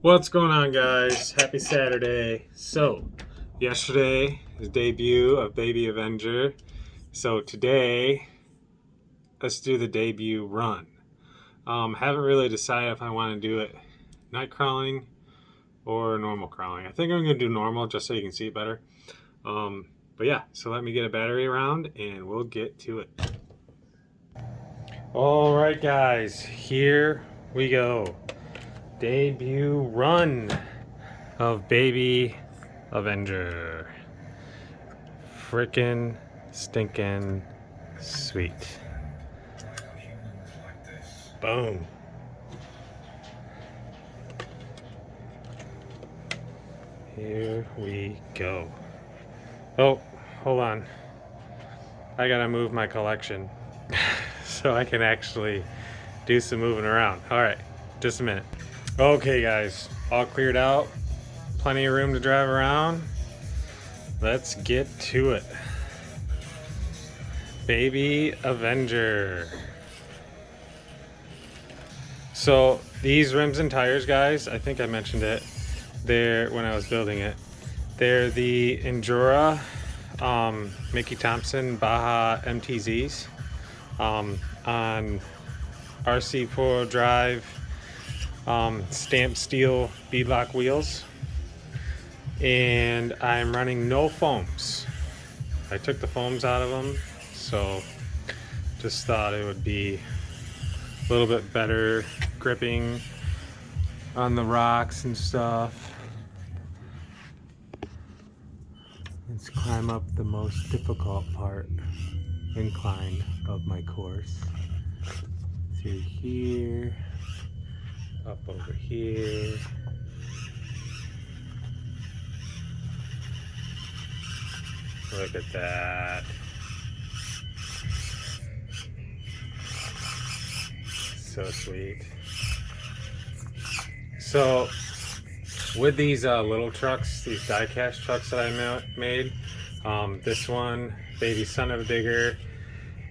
What's going on, guys? Happy Saturday. So yesterday is debut of Baby Avenger, so today let's do the debut run. Haven't really decided if I want to do it night crawling or normal crawling. I think I'm gonna do normal just so you can see it better. But yeah, so let me get a battery around and we'll get to it. All right, guys, here we go. Debut run of Baby Avenger. Frickin' stinkin' sweet. Boom. Here we go. Oh, hold on. I gotta move my collection so I can actually do some moving around. All right, just a minute. Okay, guys, all cleared out. Plenty of room to drive around. Let's get to it. Baby Avenger. So these rims and tires, guys, I think I mentioned it there when I was building it. They're the Endura Mickey Thompson Baja MTZs on RC 4 drive stamped steel beadlock wheels, and I'm running no foams. I took the foams out of them, so just thought it would be a little bit better gripping on the rocks and stuff. Let's climb up the most difficult part, incline of my course. Through here, up over here. Look at that. So sweet. So with these little trucks, these die-cast trucks that I made, this one, Baby Son of a Digger,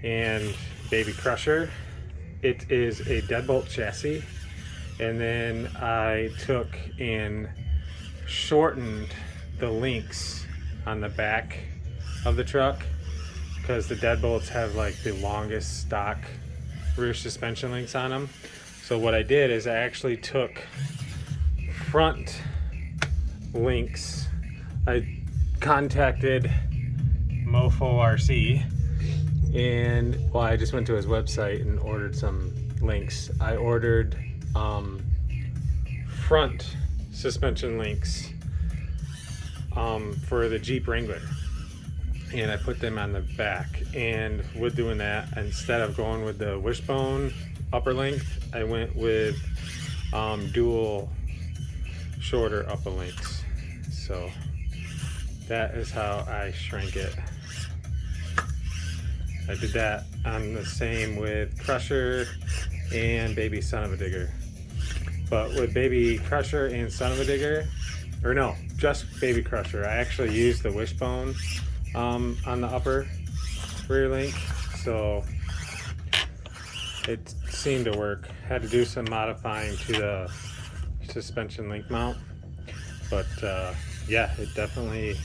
and Baby Crusher, it is a Deadbolt chassis, and then I took and shortened the links on the back of the truck because the Deadbolts have like the longest stock rear suspension links on them. So what I did is I actually took front links. I contacted Mofo RC, and well, I just went to his website and ordered some links. I ordered front suspension links for the Jeep Wrangler, and I put them on the back. And with doing that, instead of going with the wishbone upper length, I went with dual shorter upper lengths. So that is how I shrank it. I did that on the same with Crusher and Baby Son of a Digger. But with Baby Crusher and Son of a Digger, or no, just Baby Crusher, I actually used the wishbone on the upper rear link, so it seemed to work. Had to do some modifying to the suspension link mount, but yeah, it definitely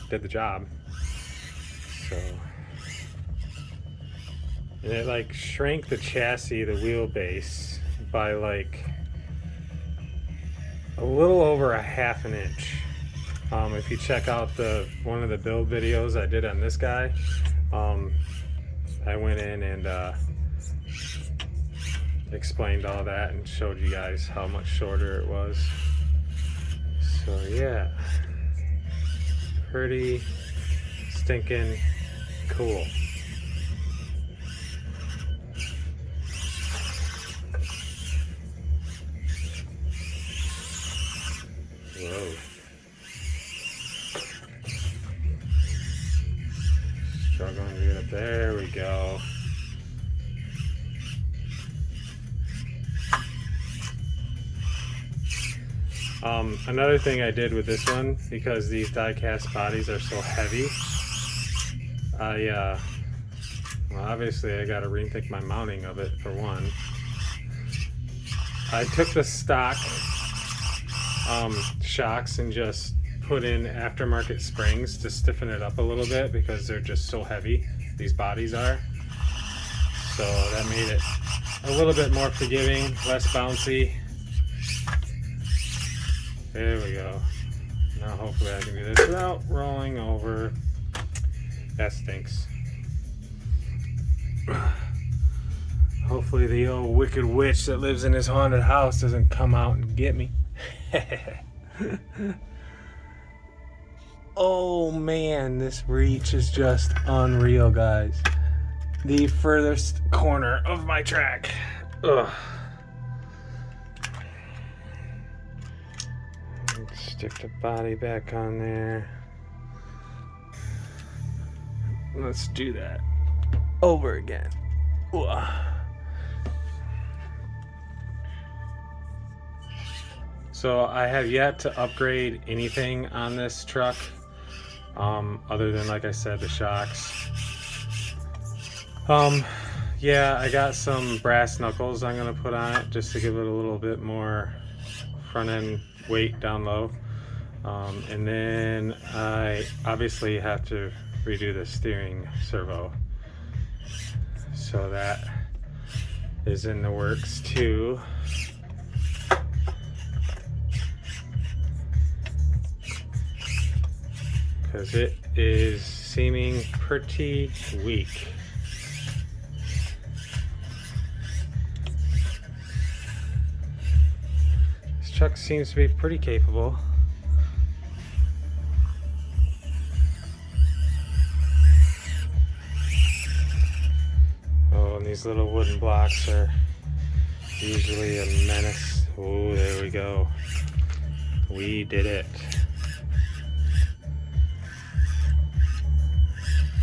did the job. So, and it like shrank the chassis, the wheelbase, by like a little over a ½ inch. If you check out one of the build videos I did on this guy, I went in and explained all that and showed you guys how much shorter it was. So yeah, pretty stinking cool. Whoa. Struggling to get up. There we go. Another thing I did with this one, because these die-cast bodies are so heavy, well, obviously I got to rethink my mounting of it for one. I took the stock shocks and just put in aftermarket springs to stiffen it up a little bit because they're just so heavy, these bodies are. So that made it a little bit more forgiving, less bouncy. There we go. Now hopefully I can do this without rolling over. That stinks. Hopefully the old wicked witch that lives in his haunted house doesn't come out and get me. Oh man, this reach is just unreal, guys. The furthest corner of my track. Ugh. Stick the body back on there. Let's do that over again. Ugh. So I have yet to upgrade anything on this truck, other than, like I said, the shocks. Yeah, I got some brass knuckles I'm gonna put on it just to give it a little bit more front end weight down low. And then I obviously have to redo the steering servo. So that is in the works too. Because it is seeming pretty weak. This truck seems to be pretty capable. Oh, and these little wooden blocks are usually a menace. Oh, there we go. We did it.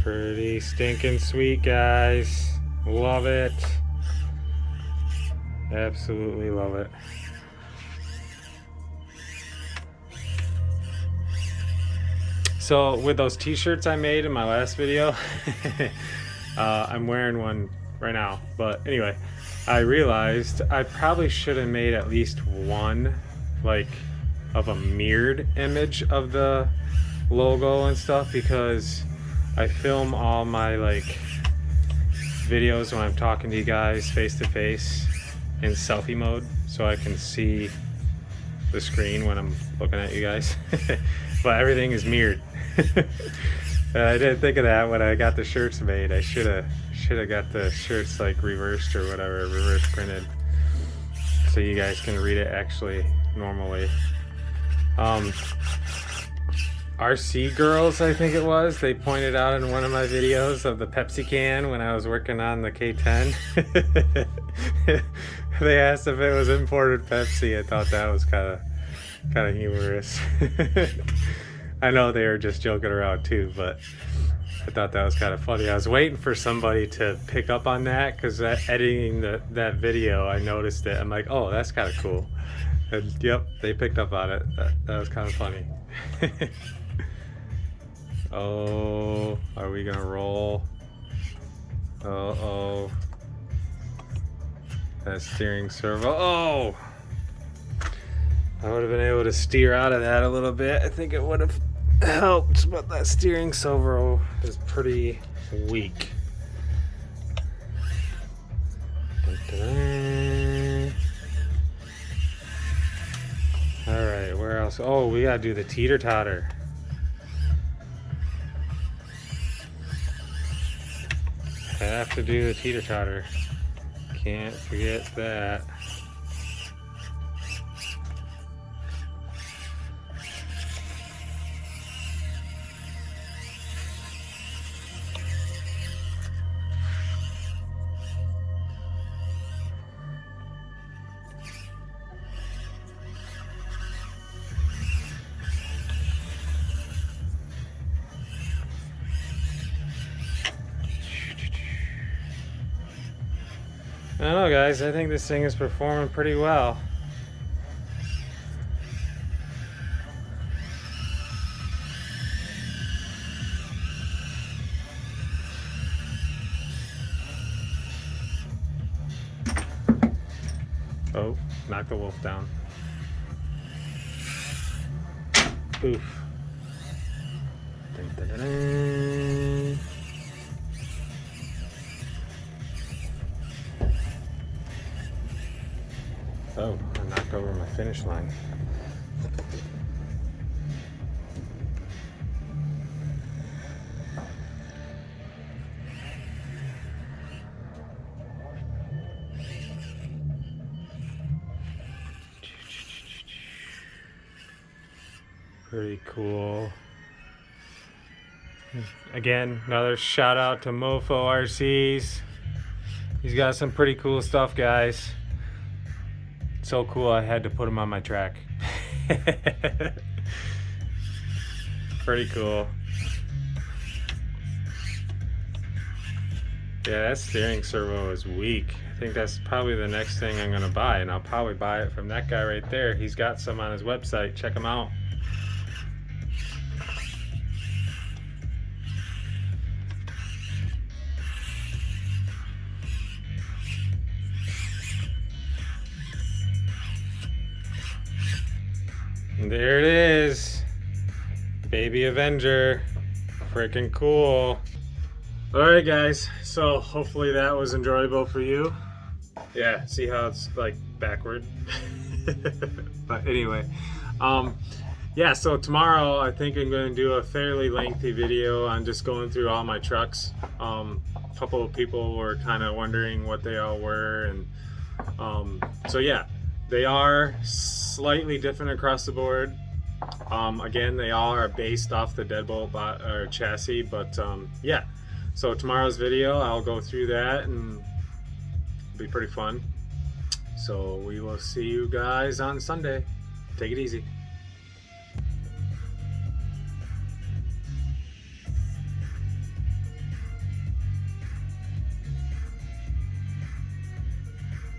Pretty stinking sweet, guys. Love it. Absolutely love it. So with those t-shirts I made in my last video, I'm wearing one right now. But anyway, I realized I probably should have made at least one, like, of a mirrored image of the logo and stuff, because I film all my like videos when I'm talking to you guys face to face in selfie mode, so I can see the screen when I'm looking at you guys. But everything is mirrored. I didn't think of that when I got the shirts made. I should have got the shirts like reversed or whatever, reverse printed, so you guys can read it actually normally. RC Girls, I think it was, they pointed out in one of my videos of the Pepsi can when I was working on the K10. They asked if it was imported Pepsi. I thought that was kind of humorous. I know they were just joking around too, but I thought that was kind of funny. I was waiting for somebody to pick up on that, because editing that video, I noticed it. I'm like, oh, that's kind of cool. And yep, they picked up on it. That was kind of funny. Oh, are we gonna roll? Uh-oh. That steering servo. Oh! I would have been able to steer out of that a little bit. I think it would have helped, but that steering servo is pretty weak. Alright, where else? Oh, we gotta do the teeter-totter. Have to do the teeter-totter. Can't forget that. I don't know, guys, I think this thing is performing pretty well. Oh, knock the wolf down. Oof. Dun, dun, dun, dun. Oh, I knocked over my finish line. Pretty cool. Again, another shout out to Mofo RCs. He's got some pretty cool stuff, guys. So cool, I had to put him on my track. Pretty cool. Yeah, that steering servo is weak. I think that's probably the next thing I'm gonna buy, and I'll probably buy it from that guy right there. He's got some on his website. Check him out. And there it is. Baby Avenger. Freaking cool. Alright guys, so hopefully that was enjoyable for you. Yeah, see how it's like backward? But anyway, yeah, so tomorrow I think I'm going to do a fairly lengthy video on just going through all my trucks. A couple of people were kind of wondering what they all were, and so yeah, they are slightly different across the board. Again, they all are based off the Deadbolt or chassis, but yeah. So tomorrow's video, I'll go through that and it'll be pretty fun. So we will see you guys on Sunday. Take it easy.